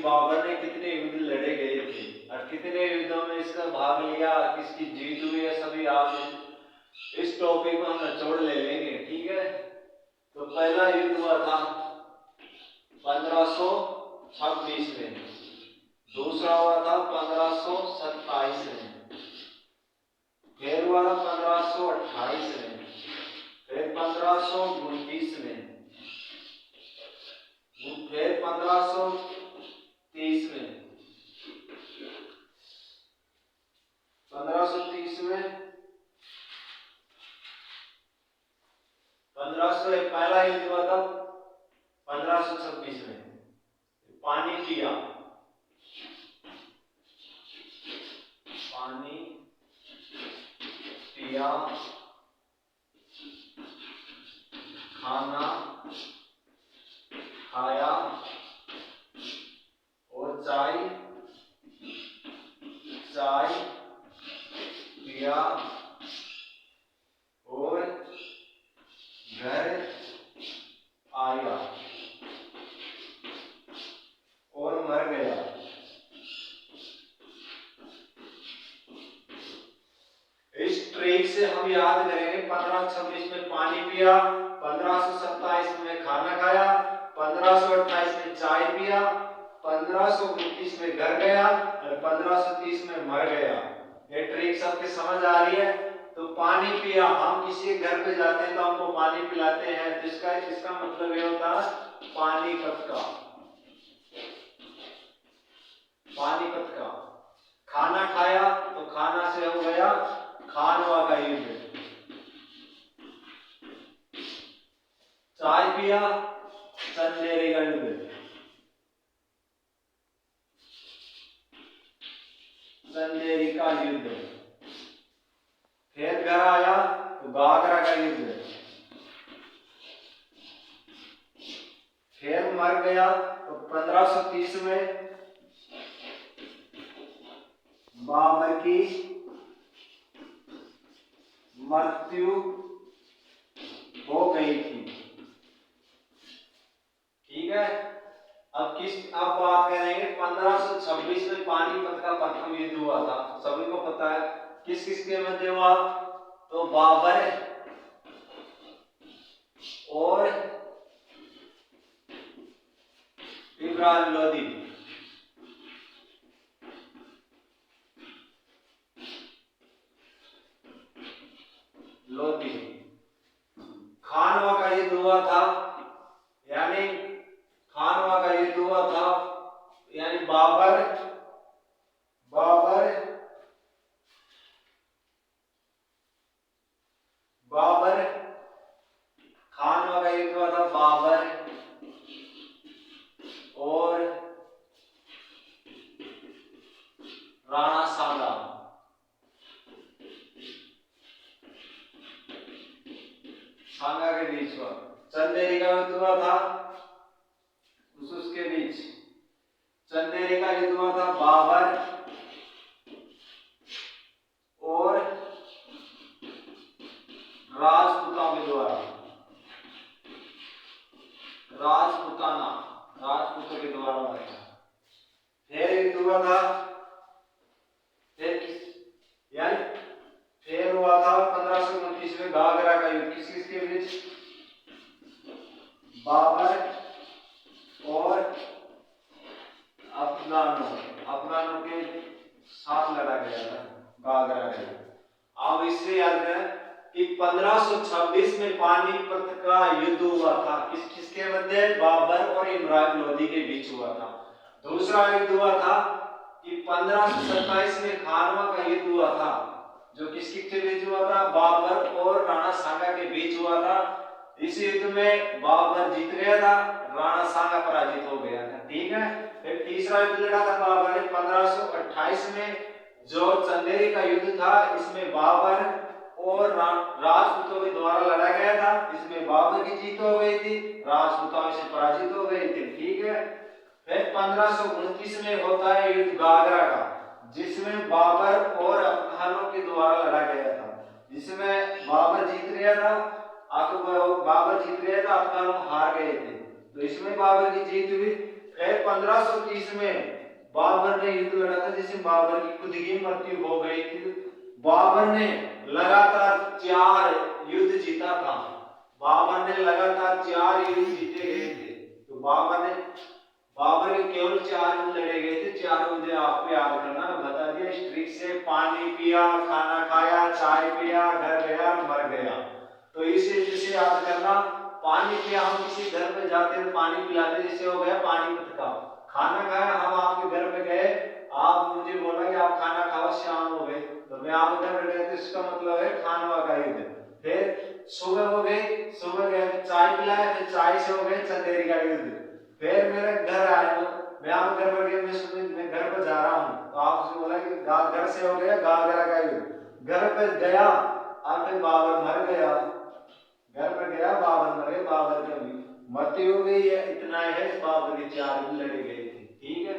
बाबर ने कितने युद्ध लड़े गए थे और कितने युद्धों में इसका भाग लिया, किसकी जीत हुई है, सभी आप इस टॉपिक को हम निचोड़ ले लेंगे। ठीक है, तो पहला युद्ध हुआ था 1526 में, दूसरा हुआ था 1527 में, फिर हुआ था 1528 में, फिर 1529 में, फिर 1530 में, 1530 में 1500 पहला युद्ध हुआ था 1526 में, पानी पिया, पानी पिया, खाना खाया और चाय पिया और घर आया और मर गया। इस ट्रिक से हम याद करेंगे 1526 में पानी पिया, 1527 में खाना खाया, 1528 में चाय पिया, 1529 में घर गया और 1530 में मर गया। ये ट्रिक सबके समझ आ रही है? तो पानी पिया, हम किसी घर पे जाते हैं तो हमको पानी पिलाते हैं, जिसका इसका मतलब ये होता है पानीपत का, पानीपत का। खाना खाया तो खाना से हो गया खानवा का युद्ध, चाय पिया चंदेरी का युद्ध, चंदेरी का युद्ध, फिर घर आया तो घाघरा का युद्ध, फिर मर गया तो 1530 में बाबर की मृत्यु हो गई थी। ठीक है, अब बात करेंगे 1526 में पानीपत का प्रथम युद्ध हुआ था, सभी को पता है। किस किस के मध्य हुआ? तो बाबर और इब्राहिम लोदी, खानवा का युद्ध हुआ था, यानी खानवा का युद्ध हुआ था, यानी बाबर खानवा का युद्ध हुआ था, बाबर और राणा सांगा, सांगा के बीच हुआ। चंदेरी का युद्ध हुआ था उसके बीच, चंदेरी का युद्ध हुआ था बाबर और राजपूतों के द्वारा, राजपूतों के द्वारा हुआ। फिर युद्ध हुआ था, फिर हुआ था 1529 में घाघरा का युद्ध, किस किसके बीच? बाबर और अफगानों के साथ लड़ा गया था घाघरा का युद्ध। अब इससे याद है कि 1526 में पानीपत का युद्ध हुआ था, किस किसके मध्य? बाबर और इब्राहिम लोदी के बीच हुआ था। दूसरा युद्ध हुआ था कि 1527 में खानवा का युद्ध हुआ था, जो किस किसके बीच हुआ था? बाबर और राणा सांगा के बीच हुआ था। इस युद्ध में बाबर जीत गया था, राणा सांगा पराजित हो गया था। ठीक है, फिर तीसरा युद्ध लड़ा था बाबर ने 1528 में, जो चंदेरी का युद्ध था। इसमें बाबर और राजपूतों के द्वारा लड़ा गया था, इसमें बाबर की जीत हो गई थी, राजपूतों से पराजित हो गए थे। ठीक है, फिर 1529 में होता है युद्ध घाघरा का, जिसमें बाबर और अफगानों के द्वारा लड़ा गया था, जिसमें बाबर जीत गया था, अफगान हार गए थे। तो इसमें बाबर की जीत हुई। फिर 1530 में बाबर ने युद्ध लड़ा था, जिससे बाबर की खुद की मृत्यु हो गई थी। बाबर ने लगातार 4 युद्ध जीता था। बाबर ने लगातार 4 युद्ध जीते गए थे। तो बाबर के केवल 4 युद्ध लड़े गए थे। 4 युद्ध आपको याद करना, बता दिया स्ट्रिक से। पानी पिया, खाना खाया, चाय पिया, घर गया, मर गया। तो इसे जिसे याद करना, पानी पिया, हम किसी घर पे जाते हैं पानी पिलाते, जिससे हो गया पानीपत का। खाना खाया, हम आपके घर पे गए, आप मुझे बोला कि आप खाना खाओ, शाम हो गई, तो मैं आपके घर पे गया, तो इसका मतलब है खानवा का युद्ध। फिर सुबह हो गई, सुबह गए चाय पिलाया, फिर चाय से हो गए चंदेरी का युद्ध। फिर मेरे घर आए, मैं आपके घर पर गया, मैं घर पर जा रहा हूँ, तो आपसे बोला कि घर से हो गया गागरा का युद्ध। घर पे गया, अब फिर बाबर मर गया। घर पर गया, बाबर मर गए, बाबर की मृत्यु हो गई है। इतना है, बाबर की 4 लड़े गए थे। ठीक है।